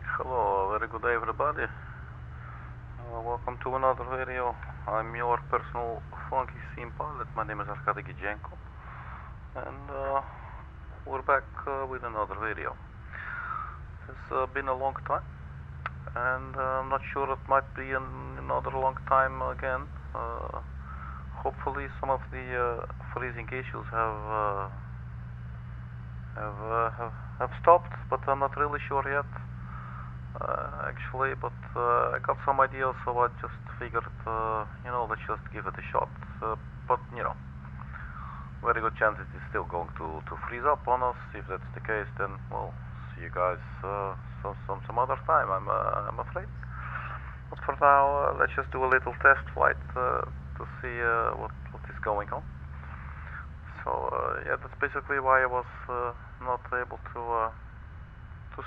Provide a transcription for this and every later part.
Hello, very good day everybody. Welcome to another video. I'm your personal funky scene pilot. My name is Arkady Gidzenko, and we're back with another video. It's been a long time, and I'm not sure it might be another long time again. Hopefully some of the freezing issues have stopped, but I'm not really sure yet. Actually, but I got some ideas, so I just figured, let's just give it a shot. But very good chance it is still going to freeze up on us. If that's the case, then we'll see you guys some other time. I'm afraid. But for now, let's just do a little test flight to see what is going on. So yeah, that's basically why I was not able to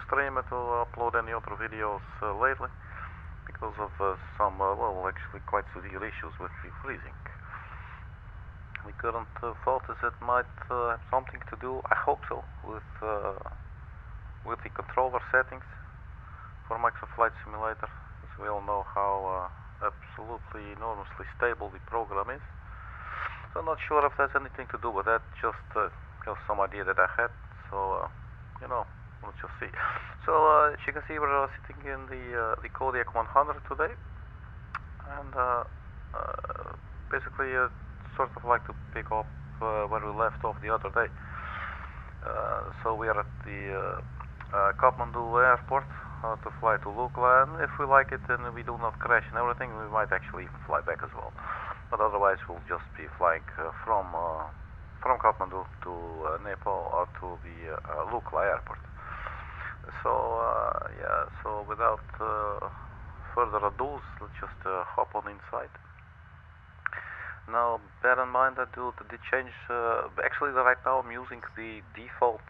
stream it or upload any other videos lately, because of some, actually quite severe issues with the freezing. The current thought is it might have something to do, I hope so, with the controller settings for Microsoft Flight Simulator, as we all know how absolutely enormously stable the program is. So I'm not sure if there's anything to do with that, just some idea that I had, so let's just see. So as you can see, we're sitting in the Kodiak 100 today, and basically sort of like to pick up where we left off the other day. So we are at the Katmandu airport to fly to Lukla, and if we like it and we do not crash and everything, we might actually even fly back as well. But otherwise we'll just be flying from Katmandu to Nepal or to the Lukla airport. So yeah, so without further ado, let's just hop on inside. Now bear in mind that due to the change, actually right now I'm using the default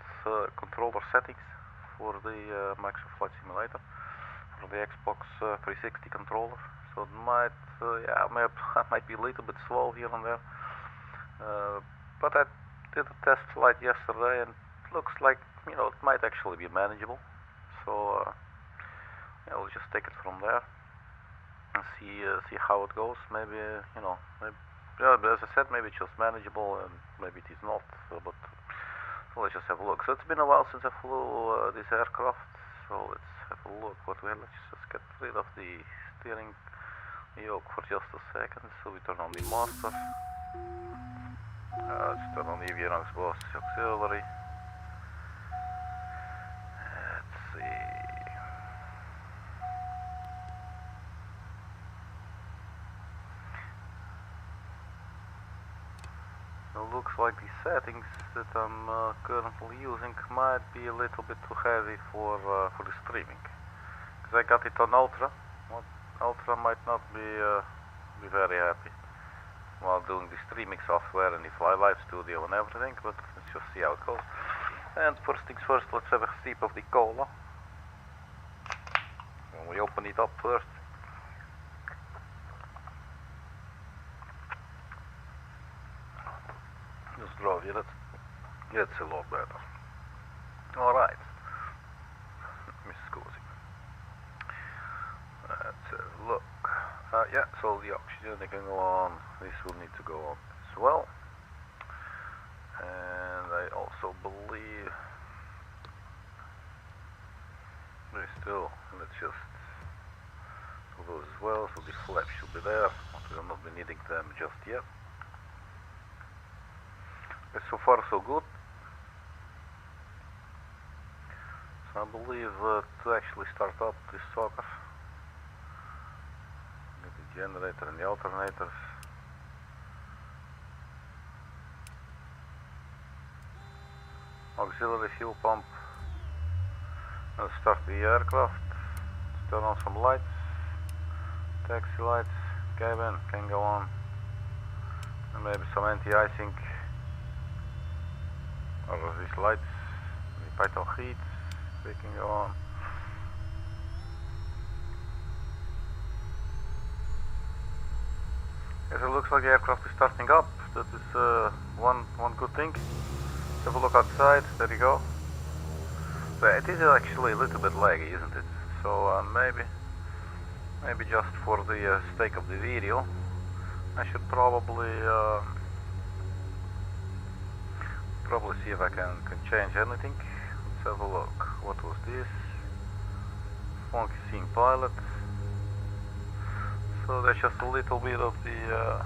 controller settings for the Microsoft Flight Simulator, for the Xbox 360 controller. So it might, I might be a little bit slow here and there, but I did a test flight yesterday and it looks like it might actually be manageable. So we'll just take it from there and see how it goes. Maybe as I said, maybe it's just manageable and maybe it is not. But let's just have a look. So it's been a while since I flew this aircraft. So let's have a look. Let's just get rid of the steering yoke for just a second. So we turn on the master. Let's turn on the VNLK auxiliary. Let's see. It looks like the settings that I'm currently using might be a little bit too heavy for the streaming, because I got it on Ultra. Well, Ultra might not be very happy while doing the streaming software and the Fly Live Studio and everything, but let's just see how it goes. And first things first, let's have a sip of the cola. When we open it up first. Just draw here, that's a lot better. Alright. Miss Scusi. Let's have a look. Yeah, so the oxygen can go on. This will need to go on as well. And I also believe there's still, let's just do those as well. So the flaps should be there, but we will not be needing them just yet. Okay, so far so good. So I believe to actually start up this sucker, get the generator and the alternators. Auxiliary fuel pump. Let's start the aircraft. Let's turn on some lights. Taxi lights. Cabin can go on. And maybe some anti-icing. Or these lights. The Python heat. They can go on. Yes, it looks like the aircraft is starting up. That is one good thing. Have a look outside. There you go. But it is actually a little bit laggy, isn't it? So maybe just for the sake of the video, I should probably see if I can change anything. Let's have a look. What was this? Funky scene pilot. So there's just a little bit of the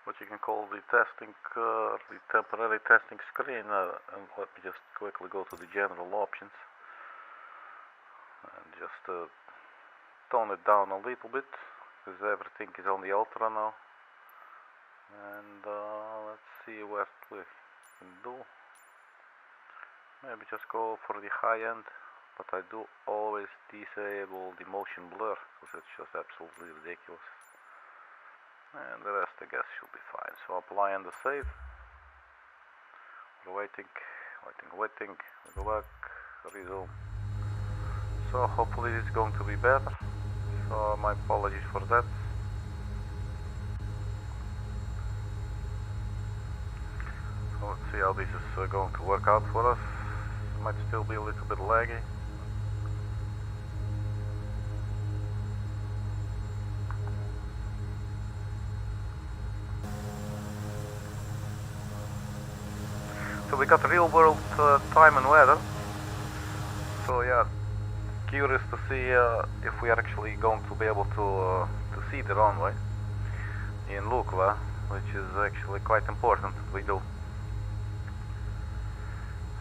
what you can call the testing, the temporary testing screen. And let me just quickly go to the general options and just tone it down a little bit, because everything is on the ultra now. And let's see what we can do. Maybe just go for the high end, but I do always disable the motion blur, because it's just absolutely ridiculous. And the rest I guess should be fine. So apply and save. We're waiting. Good luck. Resume. So hopefully it's going to be better. So my apologies for that. So let's see how this is going to work out for us. Might still be a little bit laggy. So we got real world time and weather. So yeah, curious to see if we are actually going to be able to see the runway in Lukla, which is actually quite important that we do.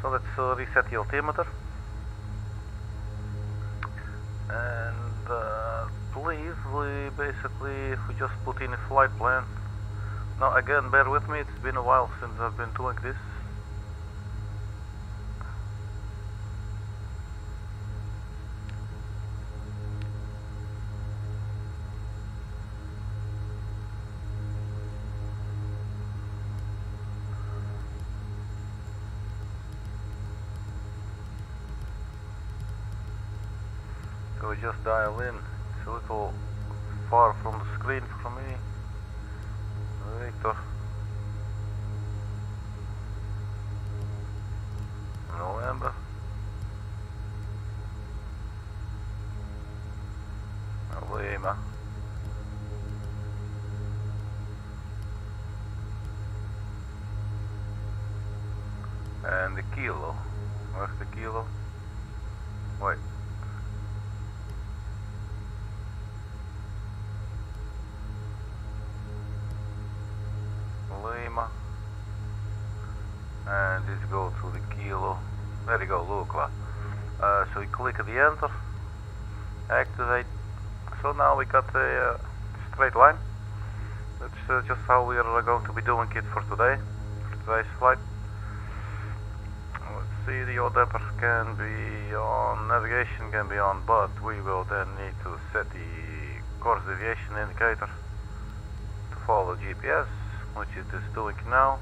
So let's reset the altimeter. And please, we just put in a flight plan. Now again, bear with me, it's been a while since I've been doing this. So we just dial in. It's a little far from the screen for me. Victor. November. Lima. And the kilo. Where's the kilo? Wait. Lima. And this go to the kilo. There you go, Lukla. So we click the enter, activate. So now we got a straight line. That's just how we are going to be doing it for today, for today's flight. Let's see, the yaw damper can be on, navigation can be on, but we will then need to set the course deviation indicator to follow GPS, which it is doing now.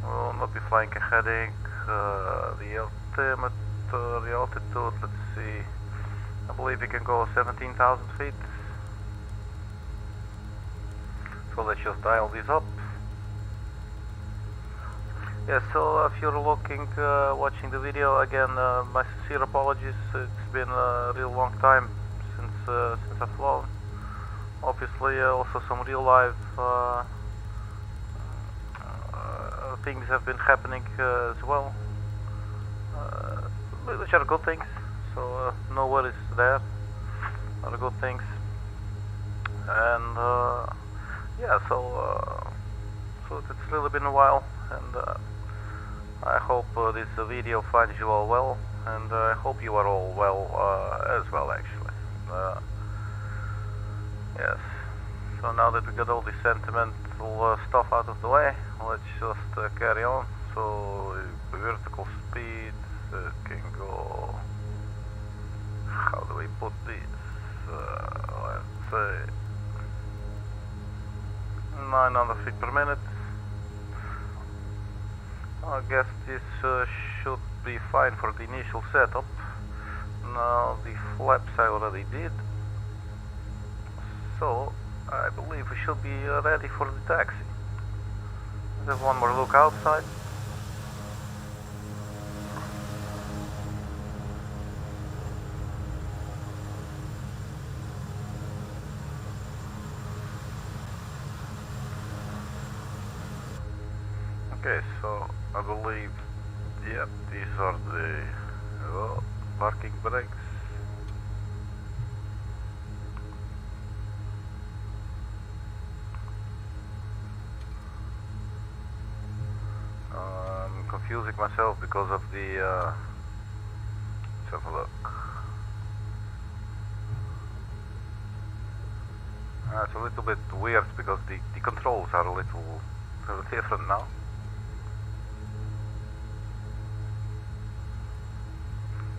We'll not be flying a heading. The altimeter, the altitude, let's see, I believe we can go 17,000 feet. So let's just dial this up. Yeah, so if you're looking, watching the video, again, my sincere apologies. It's been a real long time since I've flown. Obviously, also some real life things have been happening as well, which are good things. So no worries there. Are good things. And yeah, so it's really been a while, and I hope this video finds you all well, and I hope you are all well as well, actually. Yes. So now that we got all the sentimental stuff out of the way, let's just carry on. So vertical speed can go. How do we put this? Let's say 900 feet per minute. I guess this should be fine for the initial setup. Now the flaps I already did, so I believe we should be ready for the taxi. Let's have one more look outside. Okay, so I believe, yeah, these are the parking brakes. I'm confusing myself because of the, let's have a look. It's a little bit weird because the controls are a little different now.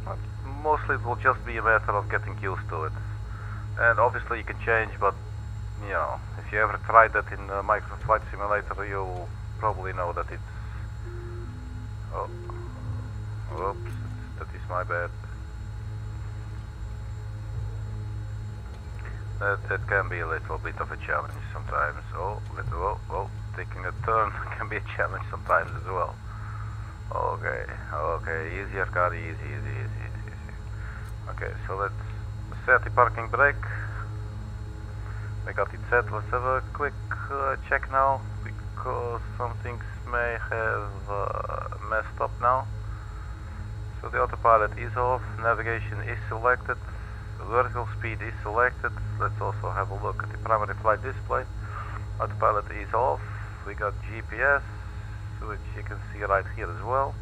But mostly it will just be a matter of getting used to it. And obviously you can change, but you know, if you ever tried that in Microsoft Flight Simulator, you'll probably know that it's... Oh, oops, that is my bad. That can be a little bit of a challenge sometimes. Oh, taking a turn can be a challenge sometimes as well. Okay, easy Arkady, easy. Okay, so let's set the parking brake. We got it set. Let's have a quick check now, because some things may have messed up now. So the autopilot is off, navigation is selected, vertical speed is selected. Let's also have a look at the primary flight display. Autopilot is off. We got GPS, which you can see right here as well.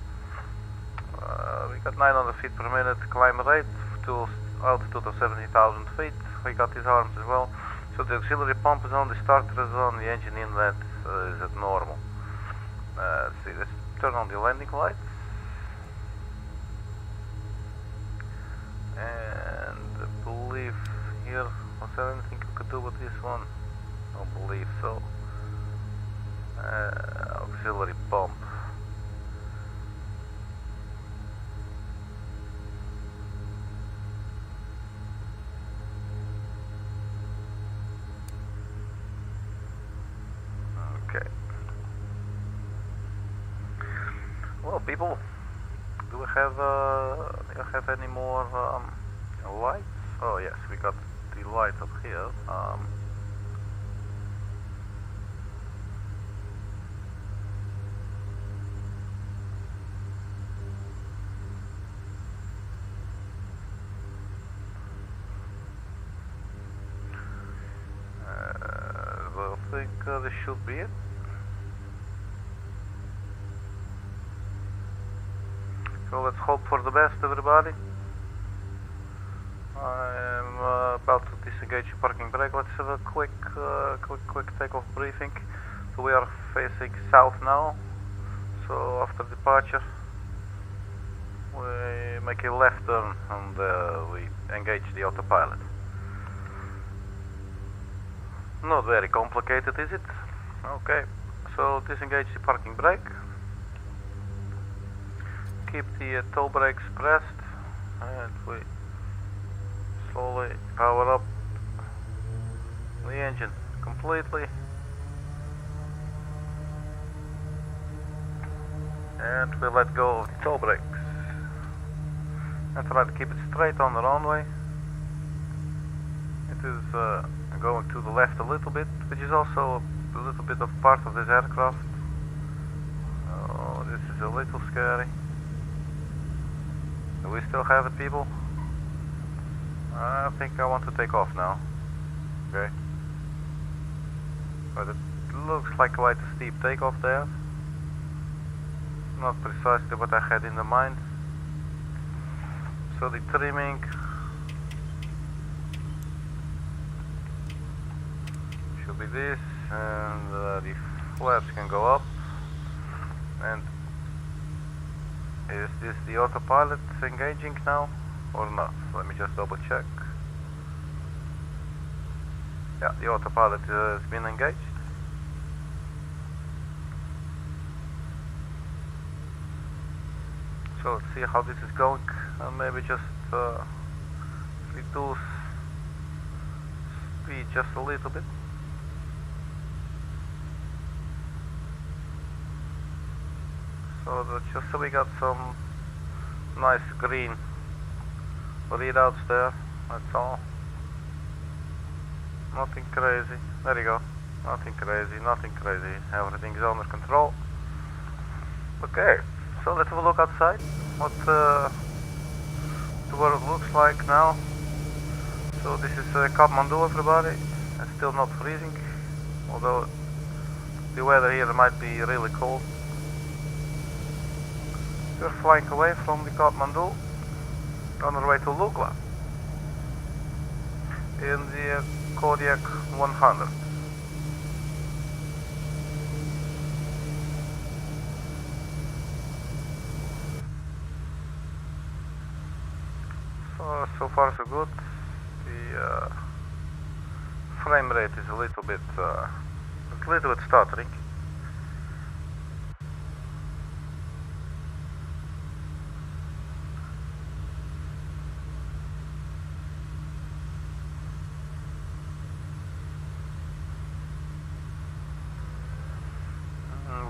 We got 900 feet per minute climb rate to altitude of 70,000 feet. We got these arms as well. So the auxiliary pump is on, the starter is on, the engine inlet is at normal. Let's see, let's turn on the landing lights. And I believe here, was there anything you could do with this one? I don't believe so. Auxiliary pump. Okay. Well, people, do we have any more lights? Oh yes, we got the light up here. I think this should be it. So let's hope for the best, everybody. I'm about to disengage the parking brake. Let's have a quick takeoff briefing. So we are facing south now. So after departure, we make a left turn and we engage the autopilot. Not very complicated, is it? Okay, so disengage the parking brake. Keep the toe brakes pressed, and we slowly power up the engine completely. And we let go of the toe brakes. And try to keep it straight on the runway. It is going to the left a little bit, which is also a little bit of part of this aircraft. Oh, this is a little scary. Do we still have it, people? I think I want to take off now. Okay. But it looks like quite a steep takeoff there. Not precisely what I had in the mind. So the trimming should be this, and the flaps can go up. And is this the autopilot engaging now or not? Let me just double check. Yeah, the autopilot has been engaged. So let's see how this is going, and maybe just reduce speed just a little bit. So that just so we got some nice green readouts there, that's all. Nothing crazy. There you go. Nothing crazy, nothing crazy. Everything is under control. Okay, so let's have a look outside. What the world looks like now. So this is Katmandu, everybody. It's still not freezing, although the weather here might be really cold. We're flying away from the Katmandu on our way to Lukla in the Kodiak 100. So far so good. The frame rate is a little bit stuttering.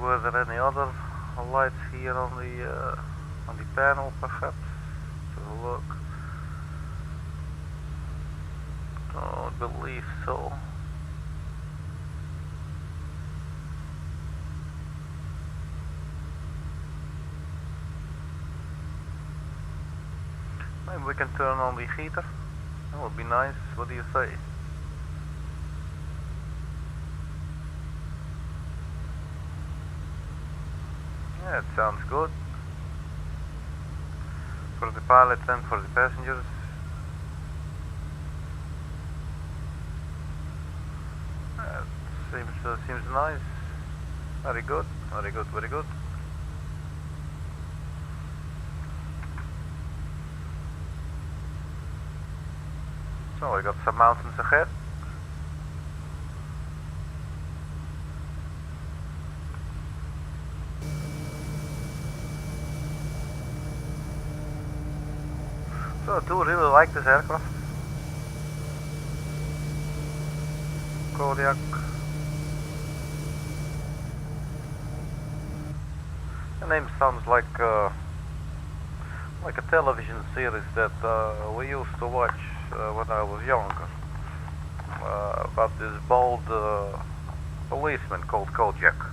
Were there any other lights here on the panel, perhaps? Let's have a look. Don't believe so. Maybe we can turn on the heater. That would be nice. What do you say? Yeah, it sounds good. For the pilots and for the passengers. Seems nice. Very good, very good, very good. So we got some mountains ahead. So I do really like this aircraft. Kodiak. The name sounds like a television series that we used to watch when I was younger. About this bold policeman called Kojak.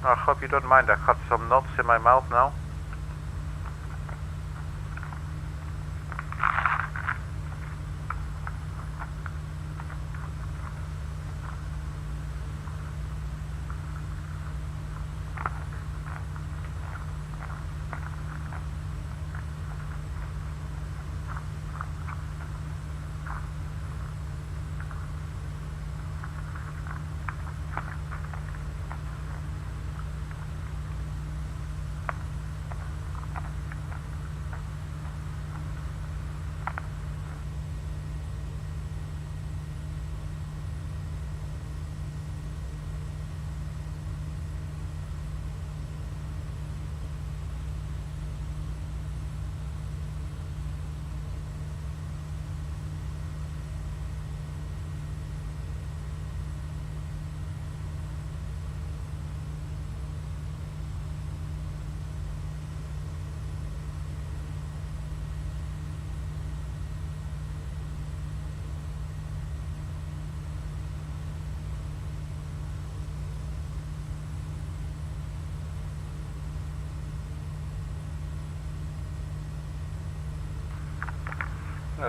I hope you don't mind, I got some knots in my mouth now.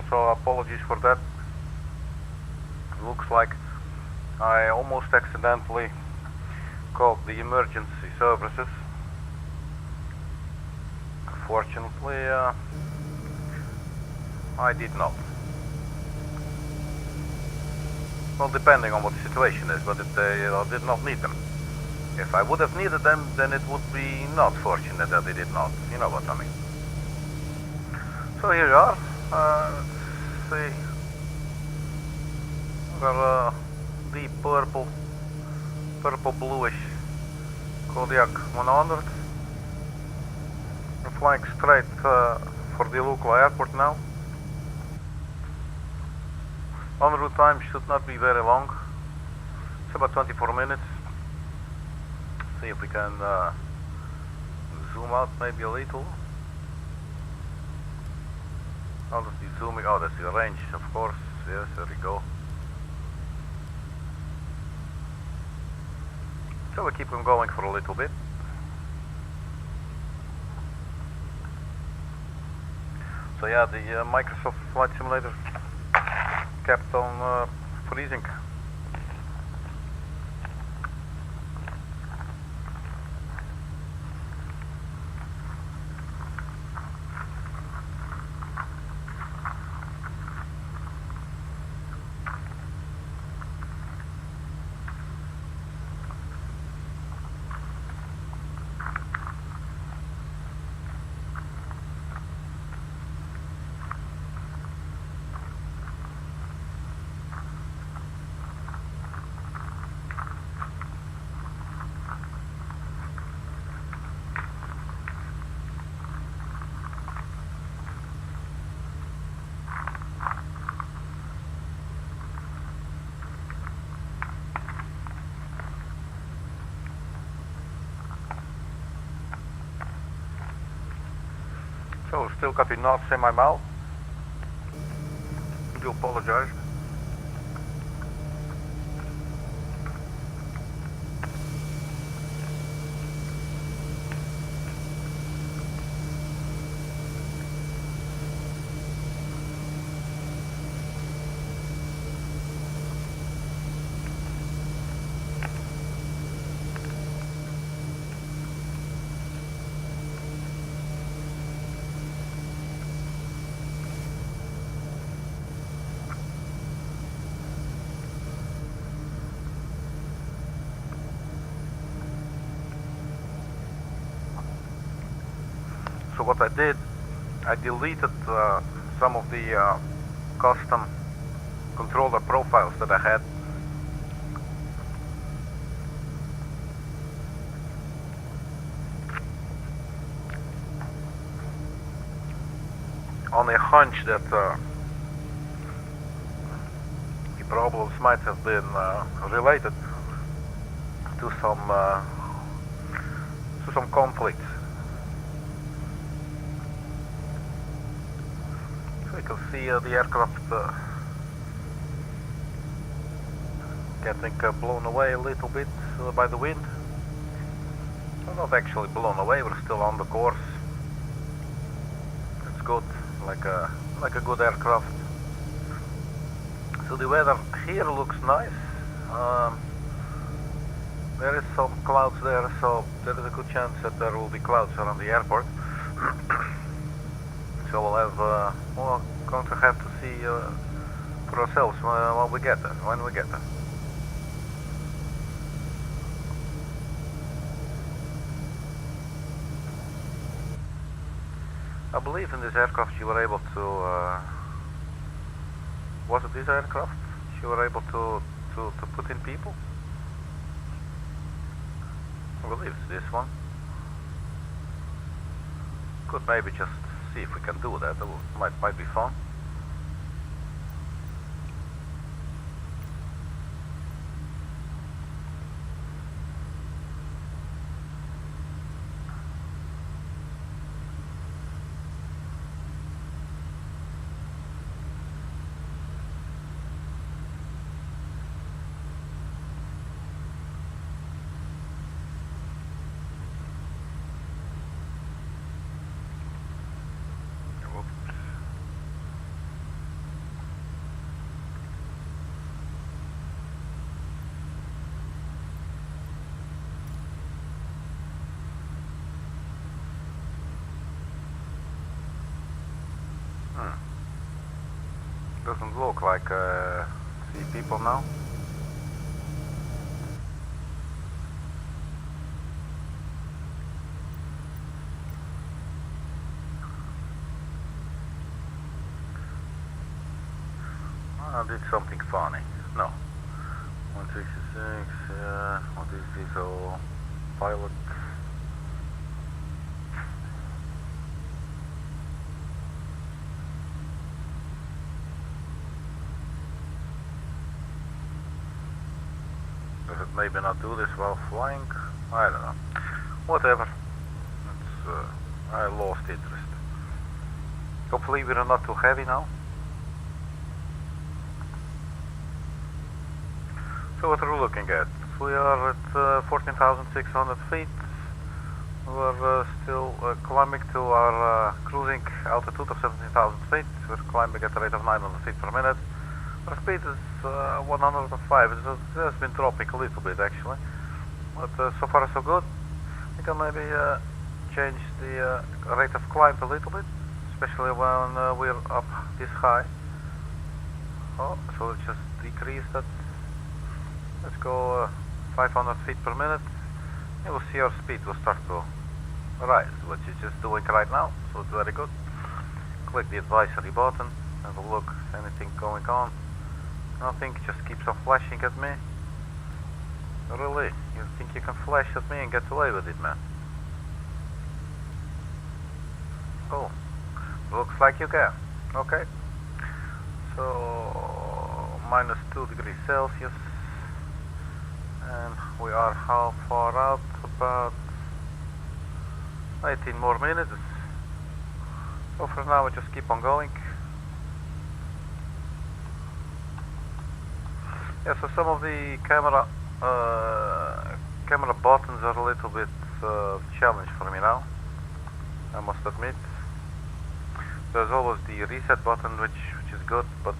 So apologies for that. Looks like I almost accidentally called the emergency services. Fortunately, I did not. Well, depending on what the situation is, but if they did not need them. If I would have needed them, then it would be not fortunate that they did not. You know what I mean. So here you are. Let's see. Got a deep purple bluish Kodiak 100. We're flying straight for the Lukla airport now. En route time should not be very long. It's about 24 minutes. See if we can zoom out maybe a little. I'll just be zooming. Oh, that's the range, of course. Yes, there we go. So we keep on going for a little bit. So yeah, the Microsoft Flight Simulator kept on freezing. So still cutting knots in my mouth. I do apologize. So what I did, I deleted some of the custom controller profiles that I had. On a hunch that the problems might have been related to some conflicts. So you can see the aircraft getting blown away a little bit by the wind. Well, not actually blown away, we're still on the course. It's good, like a good aircraft. So the weather here looks nice. There is some clouds there, so there is a good chance that there will be clouds around the airport. So we'll have, we're going to have to see for ourselves when we get there. I believe in this aircraft you were able to. Was it this aircraft? You were able to put in people? I believe it's this one. Could maybe just see if we can do that. That might be fun. Doesn't look like see people now. I did something funny. No. 166, what is this all pilot? Does it maybe not do this while flying? I don't know. Whatever. It's, I lost interest. Hopefully we're not too heavy now. So what are we looking at? We are at 14,600 feet. We're still climbing to our cruising altitude of 17,000 feet. We're climbing at a rate of 900 feet per minute. Our speed is 105. It has been dropping a little bit actually, but so far so good. We can maybe change the rate of climb a little bit, especially when we're up this high. Oh, so let's just decrease that. Let's go 500 feet per minute. You will see our speed will start to rise, which is just doing right now, so it's very good. Click the advisory button, have a look, anything going on. Nothing, just keeps on flashing at me. Really? You think you can flash at me and get away with it, man? Oh, looks like you can. Okay. So, minus 2 degrees Celsius. And we are how far out? About 18 more minutes. So for now we just keep on going. Yeah, so some of the camera buttons are a little bit challenge for me now, I must admit. There's always the reset button, which is good, but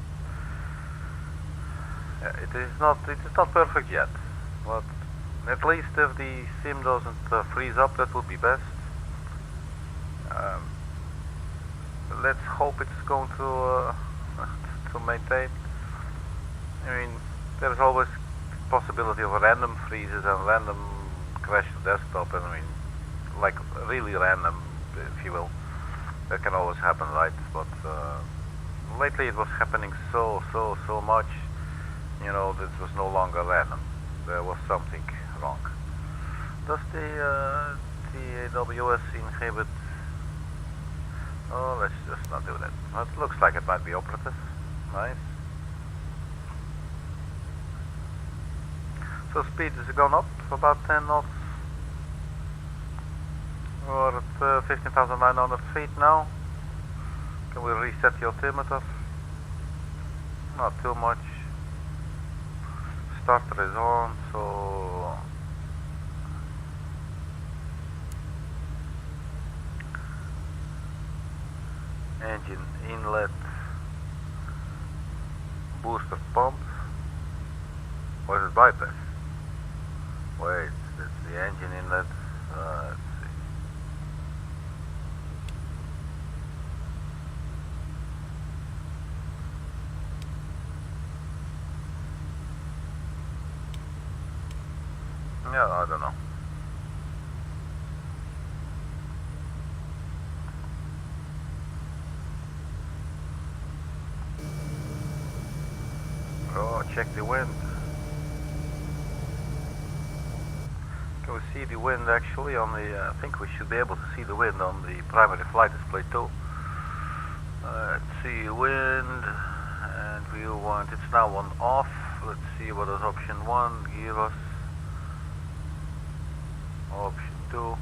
yeah, it is not perfect yet. But at least if the sim doesn't freeze up, that would be best. Let's hope it's going to to maintain. I mean, there's always possibility of random freezes and random crash to desktop, and I mean, like really random, if you will. That can always happen, right? But lately it was happening so much, you know, that it was no longer random. There was something wrong. Does the AWS inhibit? Oh, let's just not do that. It looks like it might be operative. Nice. So speed has gone up about 10 knots. We're at 15,900 feet now. Can we reset the altimeter? Not too much. Starter is on, so engine inlet, booster pump. Or is it bypass? Wait, that's the engine inlet. Let's see. Yeah, I don't know. Oh, check the wind. Can we see the wind actually on the, I think we should be able to see the wind on the primary flight display too. Let's see wind, and view one, it's now on off. Let's see what does option 1 give us. Option 2.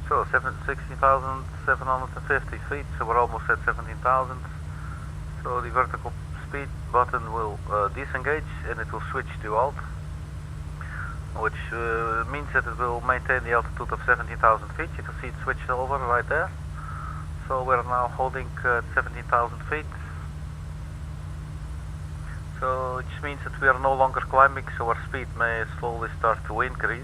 So 16,750 feet, so we're almost at 17,000. So the vertical speed button will disengage and it will switch to alt, which means that it will maintain the altitude of 17,000 feet. You can see it switched over right there. So we're now holding 17,000 feet. So which means that we are no longer climbing, so our speed may slowly start to increase.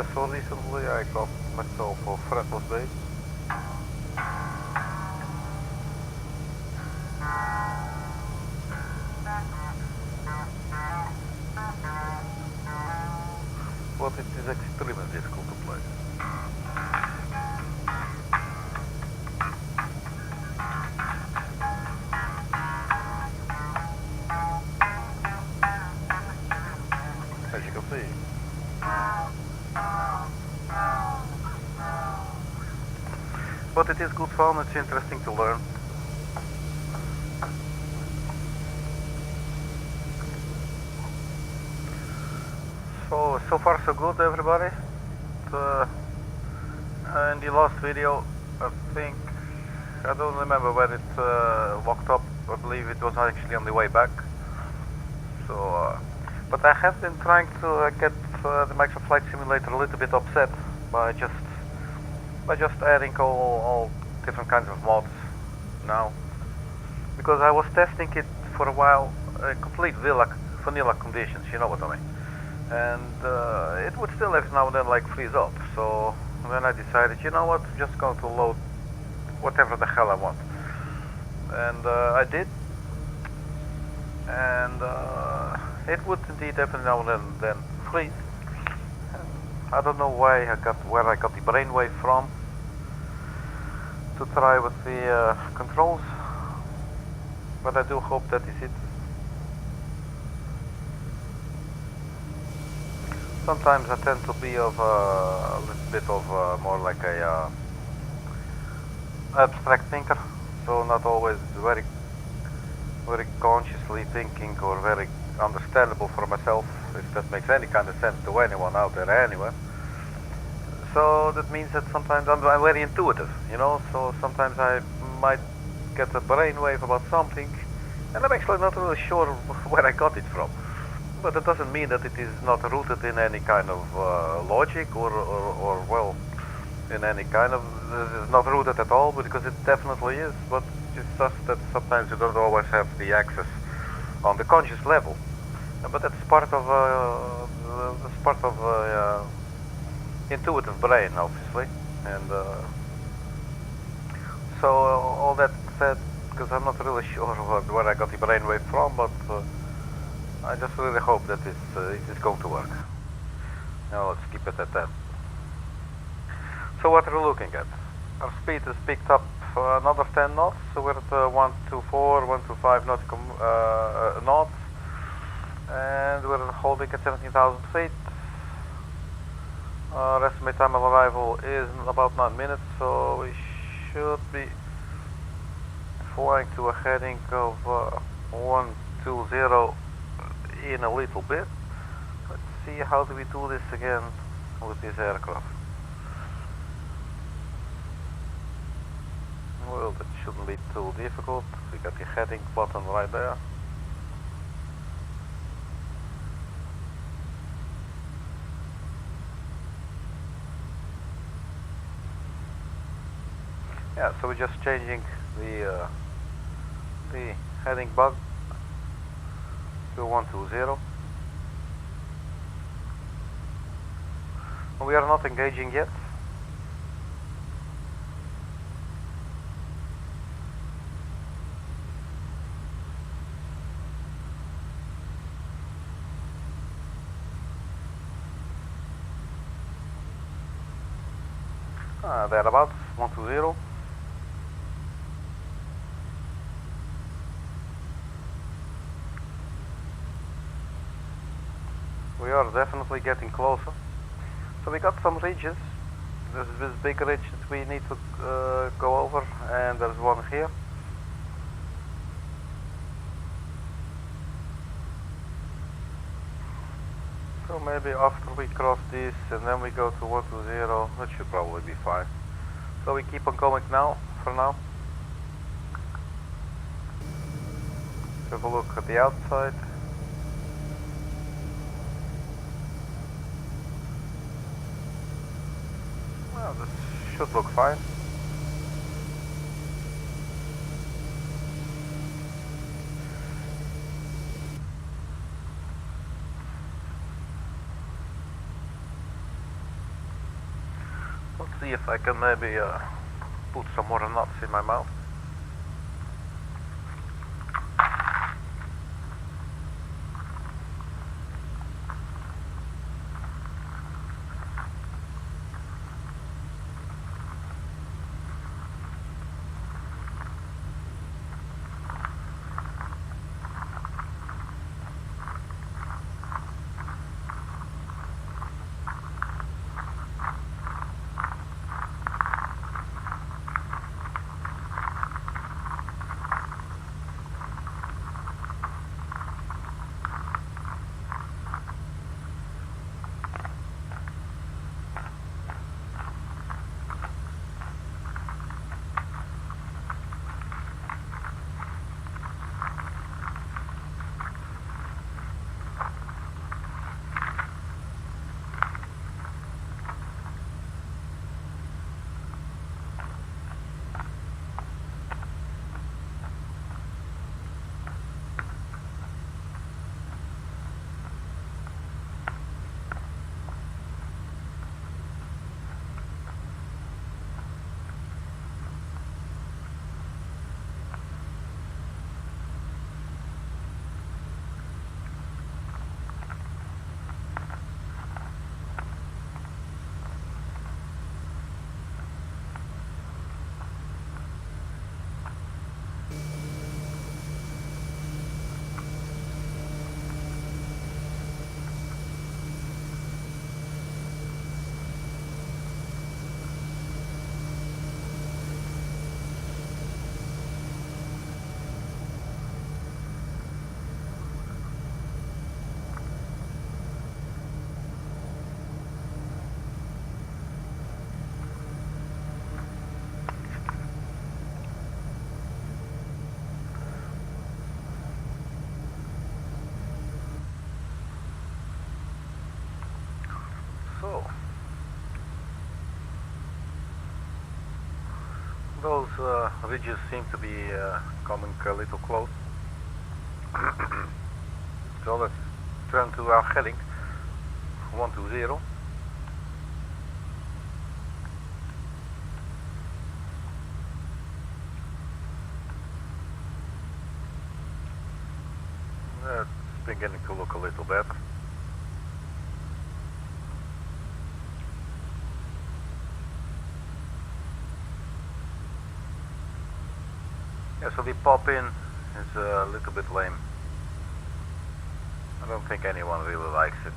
Yeah, so recently I got myself a fretless base. But it is extremely difficult to play. As you can see. But it is good fun, it's interesting to learn. So far so good, everybody. In the last video, I think, I don't remember where it locked up. I believe it was actually on the way back. So, but I have been trying to get the Microsoft Flight Simulator a little bit upset by just adding all different kinds of mods now, because I was testing it for a while, complete vanilla conditions, you know what I mean, and it would still every now and then like freeze up. So then I decided, you know what, I'm just going to load whatever the hell I want, and I did, and it would indeed every now and then freeze. I don't know where I got the brainwave from to try with the controls, but I do hope that is it. Sometimes I tend to be of a little bit of more like a abstract thinker, so not always very consciously thinking or very understandable for myself, if that makes any kind of sense to anyone out there anywhere. So that means that sometimes I'm very intuitive, you know, so sometimes I might get a brainwave about something and I'm actually not really sure where I got it from. But it doesn't mean that it is not rooted in any kind of logic or well, in any kind of, it's not rooted at all, because it definitely is, but it's just that sometimes you don't always have the access on the conscious level. But that's part of intuitive brain, obviously, and so all that said, because I'm not really sure where I got the brainwave from, but I just really hope that it is going to work. Now let's keep it at that. So what are we looking at? Our speed has picked up another 10 knots, so we're at 124, 125 nautical knots, and we're holding at 17,000 feet. Our estimated time of arrival is about 9 minutes, so we should be flying to a heading of 120 in a little bit. Let's see, how do we do this again with this aircraft? Well, that shouldn't be too difficult. We got the heading button right there. Yeah, so we're just changing the heading bug to 120. We are not engaging yet. Thereabouts, 120. We are definitely getting closer. So we got some ridges. There's this big ridge that we need to go over, and there's one here. So maybe after we cross this and then we go to 120, that should probably be fine. So we keep on going now, for now. Let's have a look at the outside. Well, this should look fine. Let's see if I can maybe put some more nuts in my mouth. So, those ridges seem to be coming a little close. So let's turn to our heading 120. It's beginning to look a little better. Yeah, so the pop in is a little bit lame. I don't think anyone really likes it.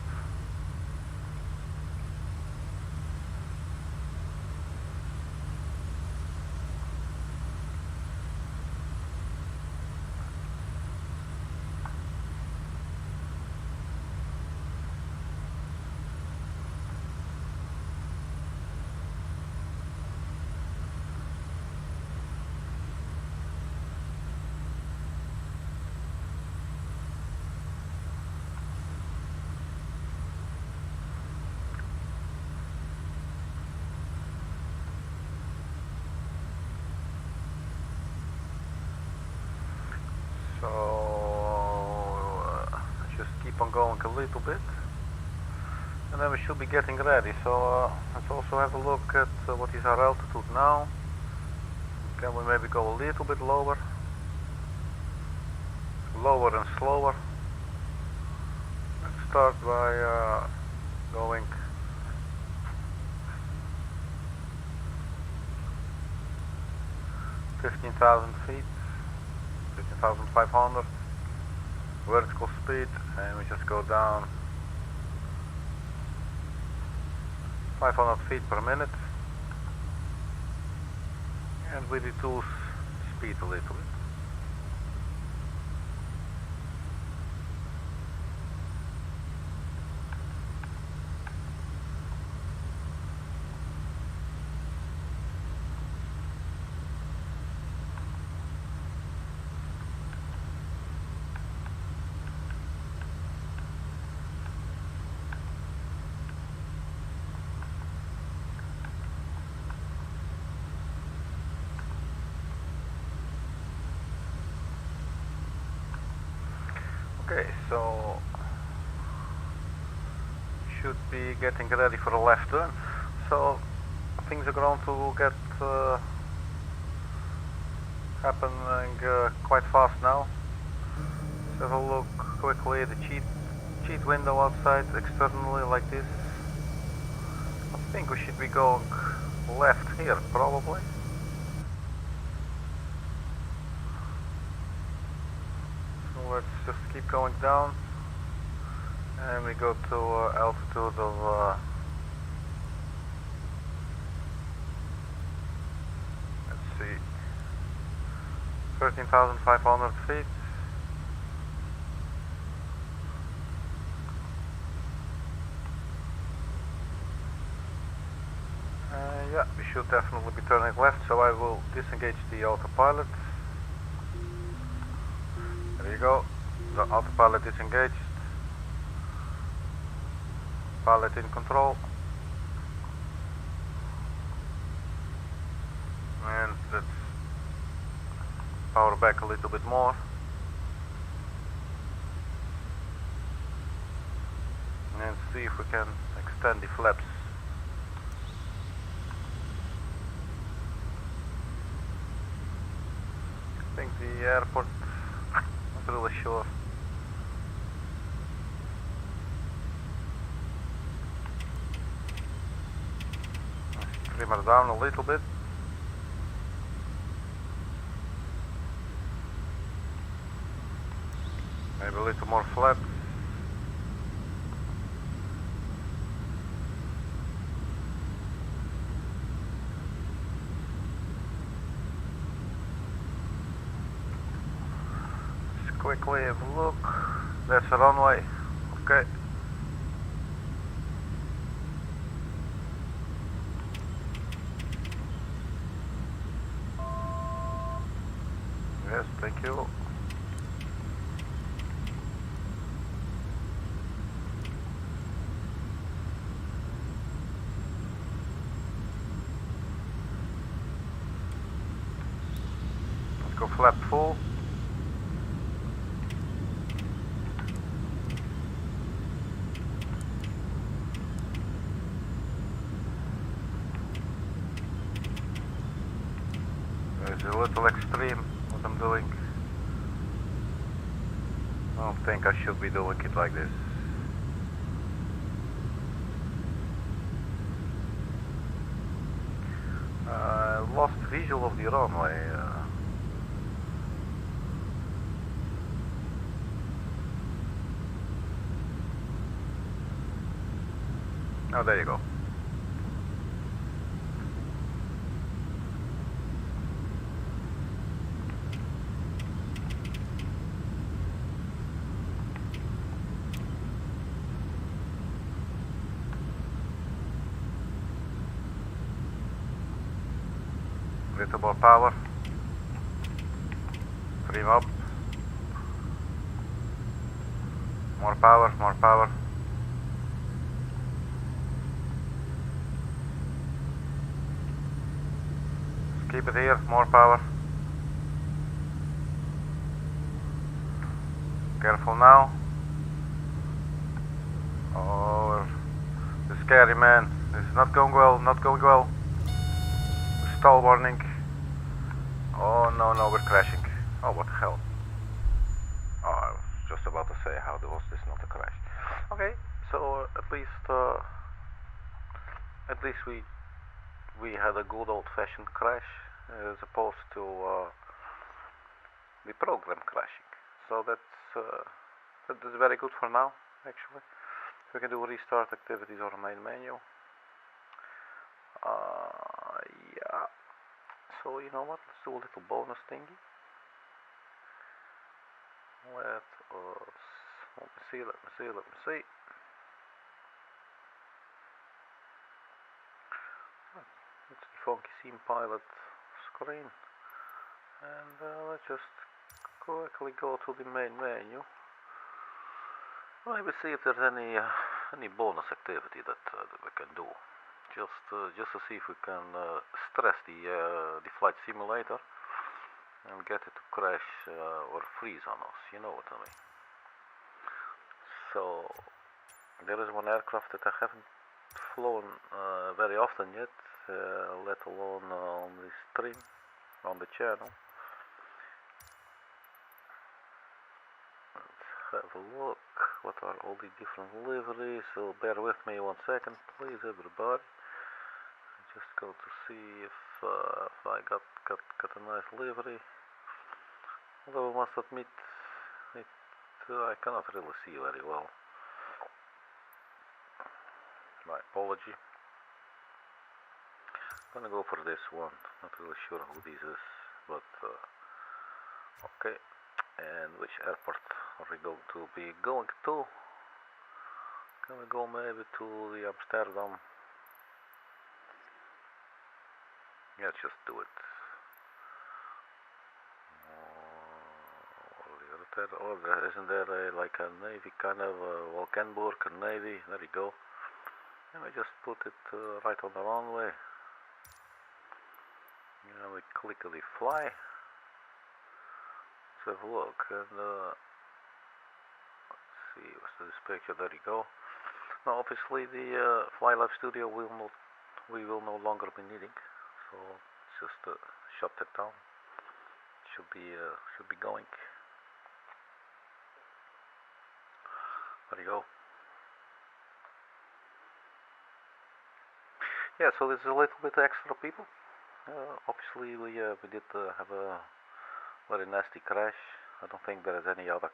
Just keep on going a little bit, and then we should be getting ready. So let's also have a look at what is our altitude now. Can we maybe go a little bit lower and slower? Let's start by going 15,000 feet. 15,500 vertical speed, and we just go down 500 feet per minute, and we reduce speed a little bit. Okay, so should be getting ready for a left turn. So things are going to get happening quite fast now. Let's have a look quickly at the cheat window outside externally like this. I think we should be going left here probably. So let's just keep going down and we go to altitude of let's see, 13,500 feet. Yeah, we should definitely be turning left, so I will disengage the autopilot. There you go, the autopilot disengaged. Pilot in control. And let's power back a little bit more. And see if we can extend the flaps. I think the airport, not really sure. Let's trim her down a little bit. Maybe a little more flaps. Quickly have a look. That's a runway. Okay. Yes, thank you. Let's go flap full. It's a little extreme what I'm doing. I don't think I should be doing it like this. Lost visual of the runway. Oh, there you go. Little more power. Trim up. More power, more power. Just keep it here, more power. Careful now. Oh, the scary man. This is not going well, not going well. Stall warning. Oh no, no, we're crashing. Oh, what the hell. Oh, I was just about to say, how was this not a crash? Okay, so at least we had a good old-fashioned crash as opposed to the program crashing. So that is very good for now, actually. We can do restart activities on the main menu. Yeah. So you know what? Let's do a little bonus thingy. Let me see. It's the funky scene pilot screen, and let's just quickly go to the main menu. Maybe see if there's any bonus activity that we can do. Just to see if we can stress the flight simulator and get it to crash or freeze on us, you know what I mean. So there is one aircraft that I haven't flown very often yet, let alone on the stream, on the channel. Let's have a look. What are all the different liveries? So bear with me 1 second, please, everybody. Just go to see if I got a nice livery. Although I must admit, I cannot really see very well. My apology. I'm gonna go for this one. Not really sure who this is, but okay. And which airport are we going to be going to? Can we go maybe to the Amsterdam? Let's just do it. Or isn't there like a navy kind of Valkenburg, a navy? There you go. And we just put it right on the runway. And we clickily fly. Let's have a look. And let's see, what's this picture? There you go. Now, obviously, the Fly Live Studio we will no longer be needing. So just shut it down. Should be going. There you go. Yeah, so there's a little bit extra people. Obviously, we did have a very nasty crash. I don't think there is any other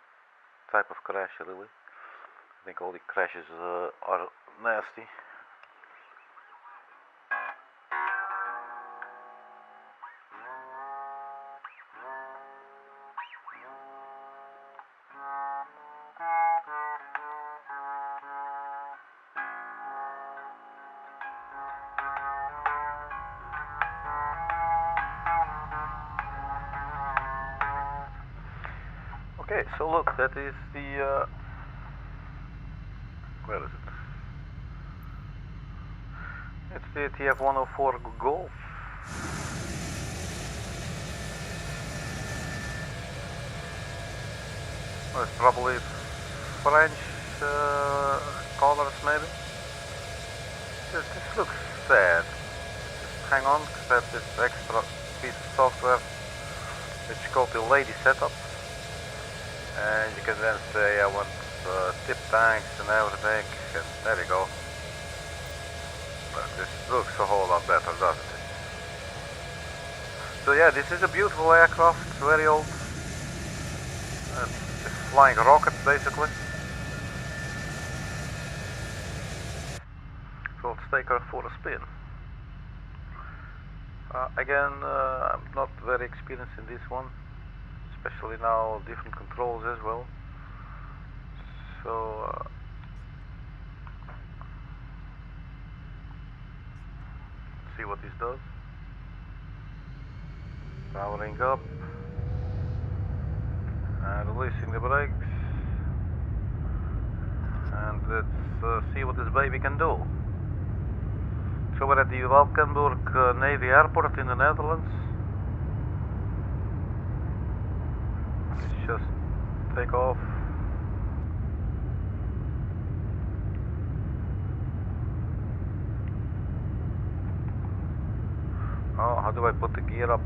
type of crash really. I think all the crashes are nasty. Okay, so look, that is the where is it? It's the TF-104 Golf. Well, it's probably French colors, maybe. This looks sad. Just hang on, because I have this extra piece of software which is called the Lady Setup. And you can then say I want tip tanks and everything, and there you go. But this looks a whole lot better, doesn't it? So yeah, this is a beautiful aircraft, very old. It's flying rockets basically. So let's take her for a spin. Again, I'm not very experienced in this one. Especially now, different controls as well. So let's see what this does. Powering up and releasing the brakes, and let's see what this baby can do. So we're at the Valkenburg Navy Airport in the Netherlands. Just take off. Oh, how do I put the gear up?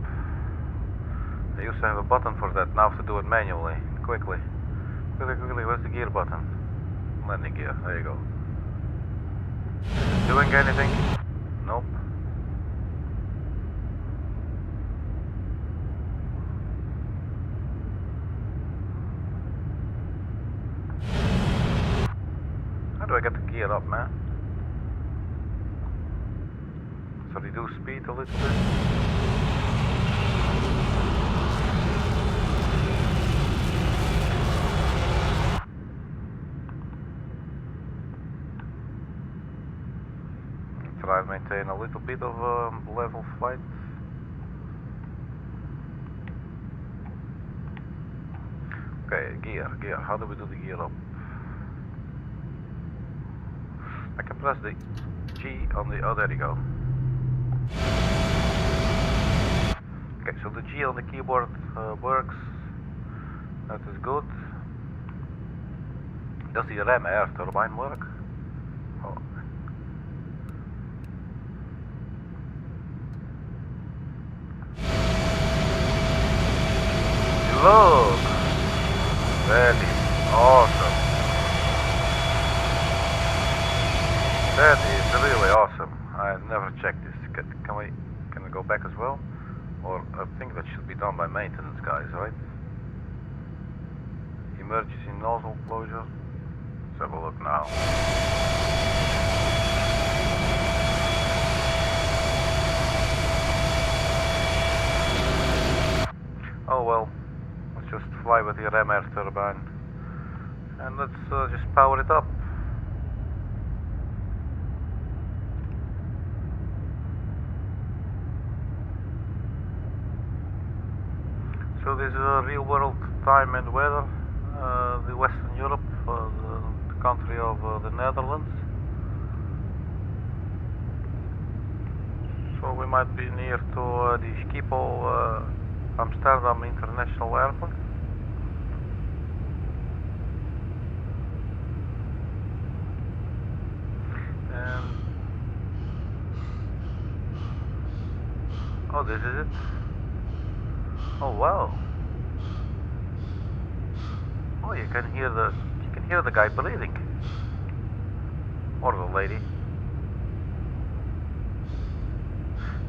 I used to have a button for that, now I have to do it manually. Quickly, where's the gear button? Landing gear, there you go. Doing anything? Nope. How do I get the gear up, man? So reduce speed a little bit. Try and maintain a little bit of level flight. Okay, gear. How do we do the gear up? I can press the G on the, oh there you go. Okay, so the G on the keyboard works. That is good. Does the ram air turbine work? Oh. look! That is awesome. That is really awesome. I never checked this. Can we go back as well? Or I think that should be done by maintenance guys, right? Emergency nozzle closure. Let's have a look now. Oh well, let's just fly with the ram air turbine and let's just power it up. So this is real world time and weather, the Western Europe, the country of the Netherlands. So we might be near to the Schiphol Amsterdam International Airport. And oh, this is it. Oh wow! Oh, you can hear the guy breathing, or the lady.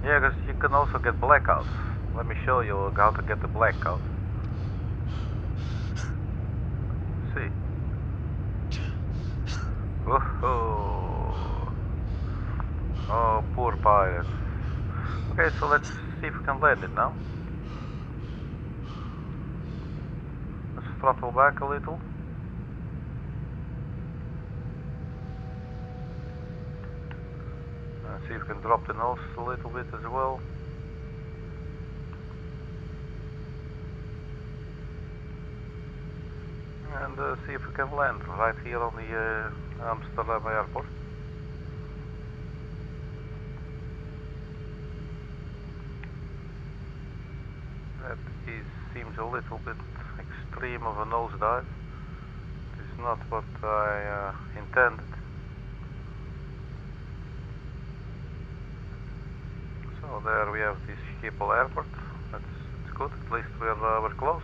Yeah, because you can also get blackouts. Let me show you how to get the blackout. See? Oh, oh, poor pilot. Okay, so let's see if we can land it now. Let's throttle back a little. And see if we can drop the nose a little bit as well. And see if we can land right here on the Amsterdam airport. That seems a little bit extreme of a nosedive. This is not what I intended. So there we have this Schiphol airport. That's good. At least we're close.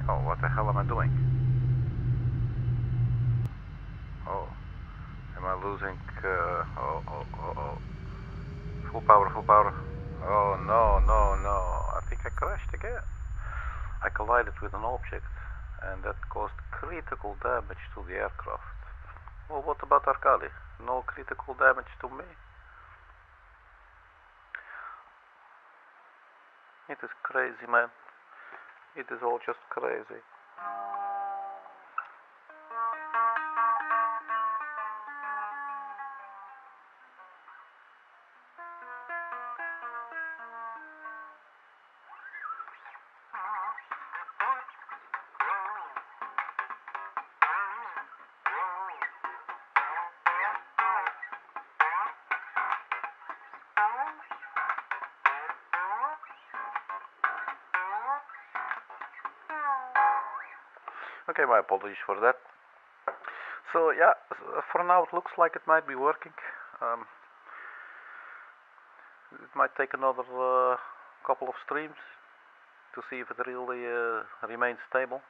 Oh, what the hell am I doing? Oh, am I losing? Oh. Full power, full power. Oh no. I think I crashed again. I collided with an object and that caused critical damage to the aircraft. Well, what about Arkady? No critical damage to me? It is crazy, man. It is all just crazy. Okay, my apologies for that. So yeah, for now it looks like it might be working. It might take another couple of streams to see if it really remains stable.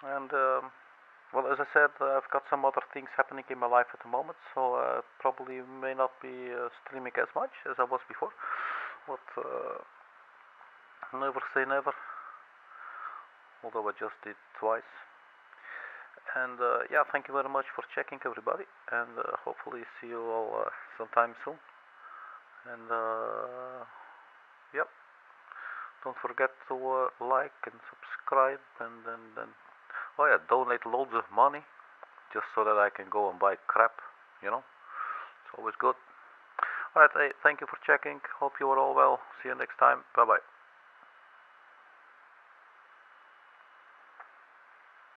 And well, as I said, I've got some other things happening in my life at the moment, so probably may not be streaming as much as I was before. But never say never. Although I just did twice. And yeah, thank you very much for checking, everybody, and hopefully see you all sometime soon. And yep, don't forget to like and subscribe, and oh yeah, donate loads of money just so that I can go and buy crap, you know. It's always good. Alright, hey, thank you for checking. Hope you are all well. See you next time. Bye bye.